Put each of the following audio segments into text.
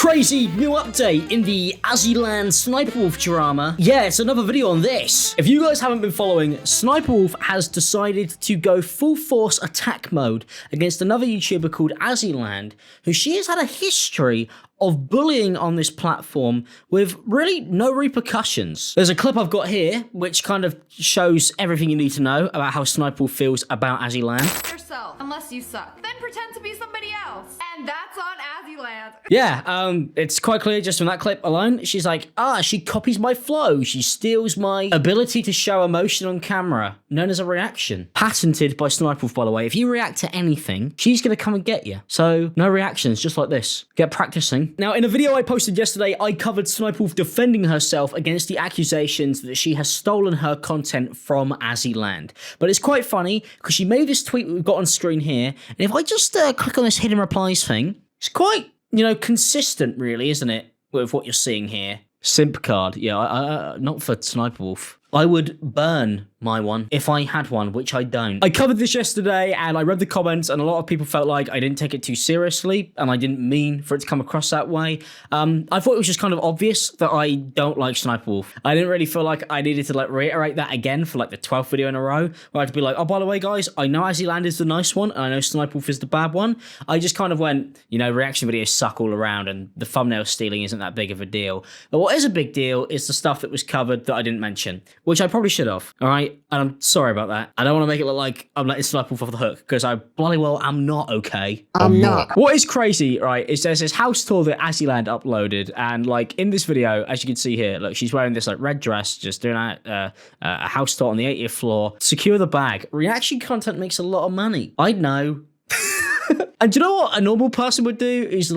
Crazy new update in the Azzyland Sssniperwolf drama. Yeah, it's another video on this. If you guys haven't been following, Sssniperwolf has decided to go full force attack mode against another YouTuber called Azzyland, who she has had a history of bullying on this platform with really no repercussions. There's a clip I've got here which kind of shows everything you need to know about how Sssniperwolf feels about Azzyland. Yourself, unless you suck. Then pretend to be somebody else. And that's on Azzyland. Yeah, it's quite clear just from that clip alone. She's like, she copies my flow. She steals my ability to show emotion on camera, known as a reaction. Patented by Sssniperwolf, by the way. If you react to anything, she's gonna come and get you. So no reactions, just like this. Get practicing. Now, in a video I posted yesterday, I covered Sssniperwolf defending herself against the accusations that she has stolen her content from Azzyland. But it's quite funny, because she made this tweet we've got on screen here, and if I just click on this hidden replies thing, it's quite, consistent, really, isn't it, with what you're seeing here. Simp card. Yeah, not for Sssniperwolf. I would burn my one if I had one, which I don't. I covered this yesterday and I read the comments and a lot of people felt like I didn't take it too seriously and I didn't mean for it to come across that way. I thought it was just kind of obvious that I don't like Sssniperwolf. I didn't really feel like I needed to reiterate that again for the 12th video in a row where I had to be like, oh, by the way, guys, I know Azzyland is the nice one and I know Sssniperwolf is the bad one. I just kind of went, reaction videos suck all around and the thumbnail stealing isn't that big of a deal. But what is a big deal is the stuff that was covered that I didn't mention, which I probably should have, all right? And I'm sorry about that. I don't want to make it look like I'm letting Sssniperwolf off the hook, because I bloody well am not, okay? I'm not. What is crazy, right, is there's this house tour that Azzyland uploaded, and in this video, as you can see here, look, she's wearing this red dress, just doing a house tour on the 80th floor. Secure the bag. Reaction content makes a lot of money. I know. And do you know what a normal person would do is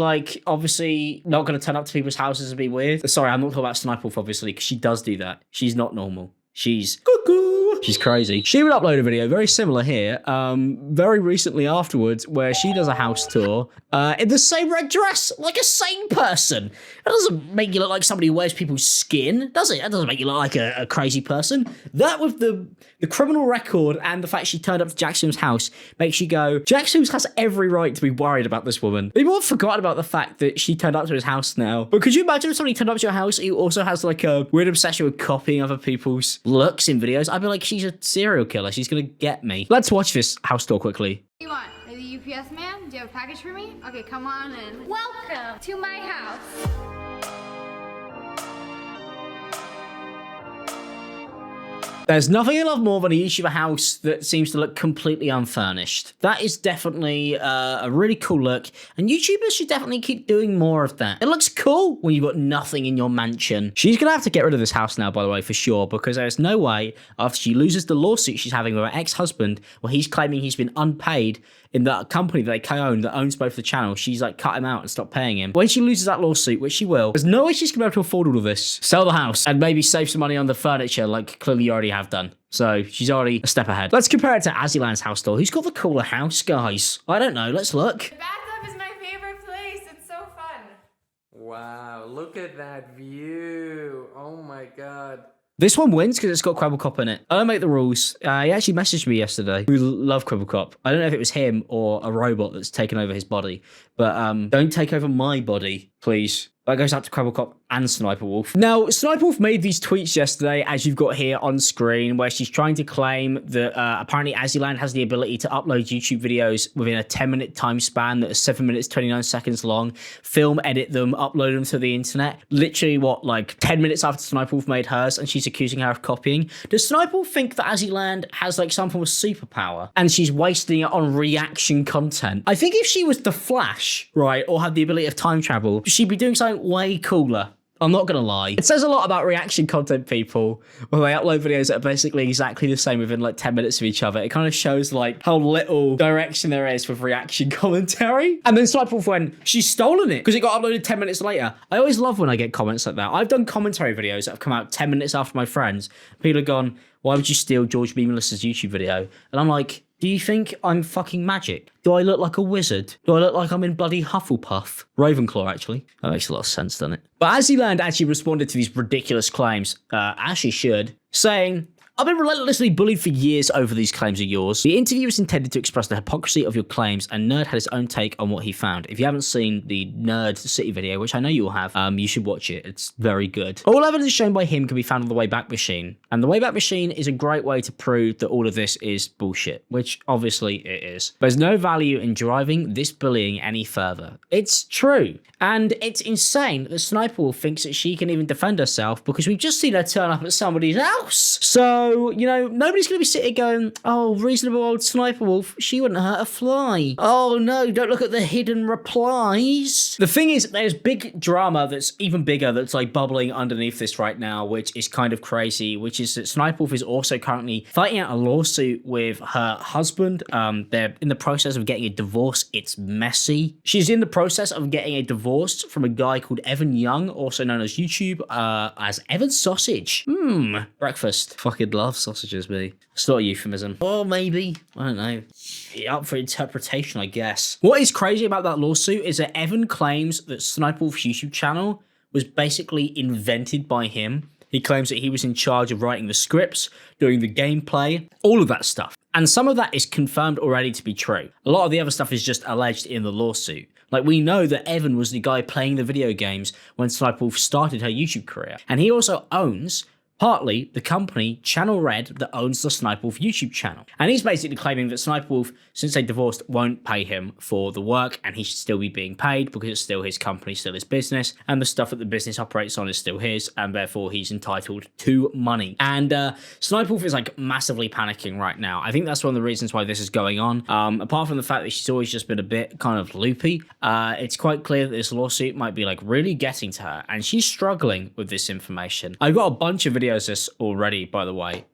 obviously not going to turn up to people's houses and be weird. Sorry, I'm not talking about Sssniperwolf, obviously, because she does do that. She's not normal. She's cuckoo. She's crazy. She would upload a video very similar here, very recently afterwards, where she does a house tour in the same red dress, like a sane person. That doesn't make you look like somebody who wears people's skin, does it? That doesn't make you look like a crazy person. That with the criminal record and the fact she turned up to Jack Sims' house makes you go, Jack Sims has every right to be worried about this woman. People have forgotten about the fact that she turned up to his house now. But could you imagine if somebody turned up to your house who also has a weird obsession with copying other people's looks in videos? I'd be like, she's a serial killer. She's gonna get me. Let's watch this house tour quickly. What do you want? Are you the UPS man? Do you have a package for me? Okay, come on in. Welcome to my house. There's nothing I love more than a YouTuber house that seems to look completely unfurnished. That is definitely a really cool look, and YouTubers should definitely keep doing more of that. It looks cool when you've got nothing in your mansion. She's gonna have to get rid of this house now, by the way, for sure, because there's no way, after she loses the lawsuit she's having with her ex-husband, where he's claiming he's been unpaid in the company that they co-own, that owns both the channels, she's cut him out and stopped paying him. When she loses that lawsuit, which she will, there's no way she's gonna be able to afford all of this. Sell the house and maybe save some money on the furniture, clearly you already have done. So she's already a step ahead. Let's compare it to Azzyland's house tour. Who's got the cooler house, guys? I don't know. Let's look. The bathtub is my favorite place. It's so fun. Wow, look at that view. Oh my god. This one wins because it's got Crabblecop in it. I don't make the rules. He actually messaged me yesterday. We love Crabblecop. I don't know if it was him or a robot that's taken over his body, but don't take over my body, please. That goes out to Crabblecop and Sssniperwolf. Now, Sssniperwolf made these tweets yesterday, as you've got here on screen, where she's trying to claim that apparently Azzyland has the ability to upload YouTube videos within a 10-minute time span that is 7 minutes, 29 seconds long, film, edit them, upload them to the internet. Literally, 10 minutes after Sssniperwolf made hers, and she's accusing her of copying. Does Sssniperwolf think that Azzyland has some form of superpower, and she's wasting it on reaction content? I think if she was the Flash, right, or had the ability of time travel, she'd be doing something way cooler. I'm not gonna lie. It says a lot about reaction content people when they upload videos that are basically exactly the same within 10 minutes of each other. It kind of shows how little direction there is with reaction commentary. And then Sssniperwolf went, she's stolen it because it got uploaded 10 minutes later. I always love when I get comments like that. I've done commentary videos that have come out 10 minutes after my friends. People have gone, why would you steal George B. Melissa's YouTube video? And I'm like, do you think I'm fucking magic? Do I look like a wizard? Do I look like I'm in bloody Hufflepuff? Ravenclaw, actually. That makes a lot of sense, doesn't it? But Azzyland actually responded to these ridiculous claims, as she should, saying, I've been relentlessly bullied for years over these claims of yours. The interview was intended to express the hypocrisy of your claims, and Nerd had his own take on what he found. If you haven't seen the Nerd City video, which I know you will have, you should watch it. It's very good. All evidence shown by him can be found on the Wayback Machine, and the Wayback Machine is a great way to prove that all of this is bullshit, which obviously it is. There's no value in driving this bullying any further. It's true. And it's insane that Sssniperwolf thinks that she can even defend herself because we've just seen her turn up at somebody's house. So, you know, nobody's going to be sitting going, oh, reasonable old Sssniperwolf, she wouldn't hurt a fly. Oh no, don't look at the hidden replies. The thing is, there's big drama that's even bigger that's like bubbling underneath this right now, which is kind of crazy, which is that Sssniperwolf is also currently fighting out a lawsuit with her husband. They're in the process of getting a divorce. It's messy. She's in the process of getting a divorce from a guy called Evan Young, also known as YouTube as Evan Sausage. Breakfast. Fucking love sausages, me. It's not a euphemism. Or maybe, I don't know. Up for interpretation, I guess. What is crazy about that lawsuit is that Evan claims that Sssniperwolf's YouTube channel was basically invented by him. He claims that he was in charge of writing the scripts, doing the gameplay, all of that stuff. And some of that is confirmed already to be true. A lot of the other stuff is just alleged in the lawsuit. Like, we know that Evan was the guy playing the video games when Sssniperwolf started her YouTube career. And he also owns, partly, the company Channel Red that owns the Sssniperwolf YouTube channel. And he's basically claiming that Sssniperwolf, since they divorced, won't pay him for the work, and he should still be being paid because it's still his company, still his business, and the stuff that the business operates on is still his, and therefore he's entitled to money. And Sssniperwolf is like massively panicking right now. I think that's one of the reasons why this is going on. Apart from the fact that she's always just been a bit kind of loopy, it's quite clear that this lawsuit might be like really getting to her, and she's struggling with this information. I've got a bunch of videos of this already, by the way.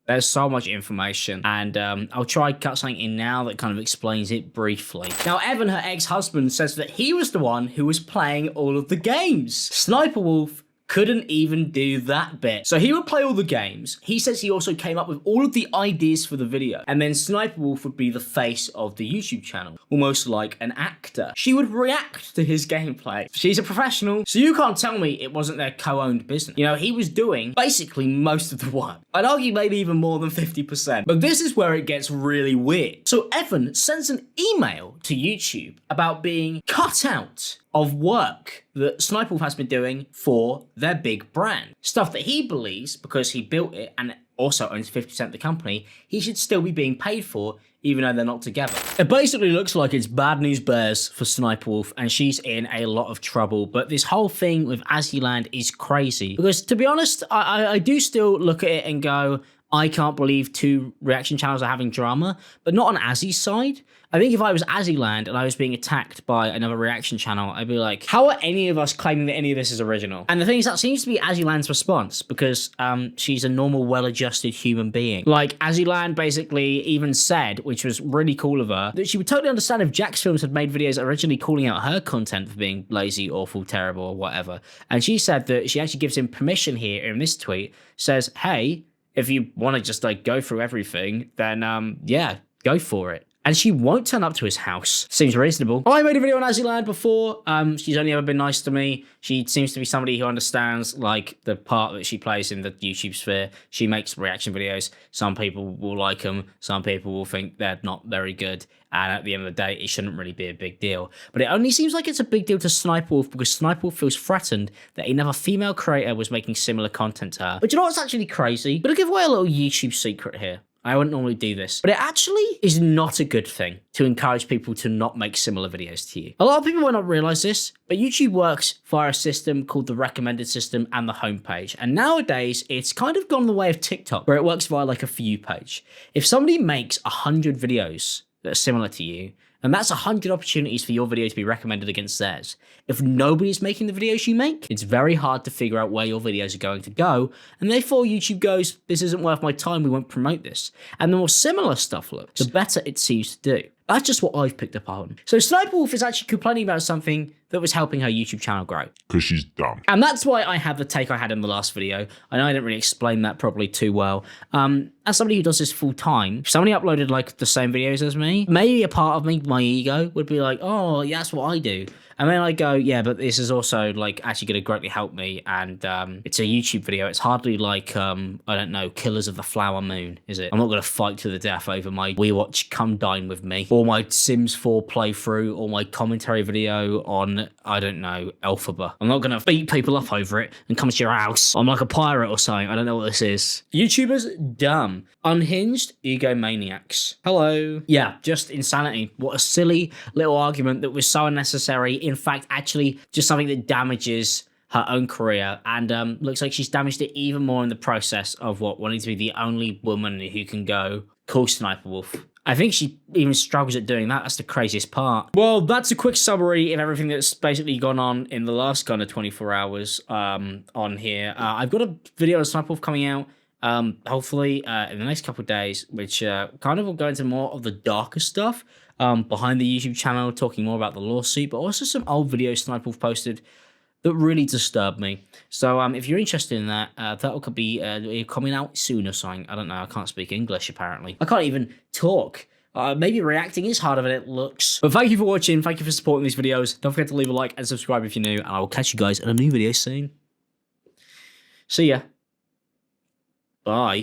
There's so much information, and I'll try cut something in now that kind of explains it briefly. Now, Evan, her ex-husband, says that he was the one who was playing all of the games. Sssniperwolf couldn't even do that bit. So he would play all the games. He says he also came up with all of the ideas for the video. And then Sssniperwolf would be the face of the YouTube channel, almost like an actor. She would react to his gameplay. She's a professional, so you can't tell me it wasn't their co-owned business. You know, he was doing basically most of the work. I'd argue maybe even more than 50%. But this is where it gets really weird. So Evan sends an email to YouTube about being cut out of work that Sssniperwolf has been doing for their big brand. Stuff that he believes, because he built it and also owns 50% of the company, he should still be being paid for, even though they're not together. It basically looks like it's bad news bears for Sssniperwolf, and she's in a lot of trouble. But this whole thing with Azzyland is crazy, because to be honest, I do still look at it and go, I can't believe two reaction channels are having drama, but not on Azzy's side. I think if I was Azzyland and I was being attacked by another reaction channel, I'd be like, how are any of us claiming that any of this is original? And the thing is, that seems to be Azzyland's response, because she's a normal, well-adjusted human being. Like, Azzyland basically even said, which was really cool of her, that she would totally understand if Jack's Films had made videos originally calling out her content for being lazy, awful, terrible, or whatever. And she said that she actually gives him permission here in this tweet, says, hey, if you want to just like go through everything, then yeah, go for it. And she won't turn up to his house. Seems reasonable. I made a video on Azzyland before. She's only ever been nice to me. She seems to be somebody who understands like the part that she plays in the YouTube sphere. She makes reaction videos. Some people will like them. Some people will think they're not very good. And at the end of the day, it shouldn't really be a big deal. But it only seems like it's a big deal to Sssniperwolf because Sssniperwolf feels threatened that another female creator was making similar content to her. But you know what's actually crazy? But I'll give away a little YouTube secret here. I wouldn't normally do this, but it actually is not a good thing to encourage people to not make similar videos to you. A lot of people might not realize this, but YouTube works via a system called the recommended system and the homepage. And nowadays, it's kind of gone the way of TikTok, where it works via like a For You page. If somebody makes 100 videos that are similar to you, and that's 100 opportunities for your video to be recommended against theirs. If nobody's making the videos you make, it's very hard to figure out where your videos are going to go, and therefore YouTube goes, this isn't worth my time, we won't promote this. And the more similar stuff looks, the better it seems to do. That's just what I've picked up on. So Sssniperwolf is actually complaining about something that was helping her YouTube channel grow. Because she's dumb. And that's why I had the take I had in the last video. I know I didn't really explain that probably too well. As somebody who does this full time, if somebody uploaded like the same videos as me, maybe a part of me, my ego, would be like, oh, yeah, that's what I do. And then I go, yeah, but this is also like actually going to greatly help me. And it's a YouTube video. It's hardly like, I don't know, Killers of the Flower Moon, is it? I'm not going to fight to the death over my We Watch Come Dine With Me, or my Sims 4 playthrough, or my commentary video on, I don't know, Alphaba. I'm not going to beat people up over it and come to your house. I'm like a pirate or something. I don't know what this is. YouTubers, dumb. Unhinged, egomaniacs. Hello. Yeah, just insanity. What a silly little argument that was so unnecessary. In fact, actually, just something that damages her own career, and looks like she's damaged it even more in the process of wanting to be the only woman who can go call Sssniperwolf. I think she even struggles at doing that. That's the craziest part. Well, that's a quick summary of everything that's basically gone on in the last kind of 24 hours on here. I've got a video on Sssniperwolf coming out, hopefully in the next couple of days, which kind of will go into more of the darker stuff behind the YouTube channel, talking more about the lawsuit, but also some old videos Sssniperwolf posted that really disturbed me. So if you're interested in that, that could be coming out soon or something. I don't know, I can't speak English apparently. I can't even talk. Maybe reacting is harder than it looks. But thank you for watching, thank you for supporting these videos. Don't forget to leave a like and subscribe if you're new, and I will catch you guys in a new video soon. See ya. Bye.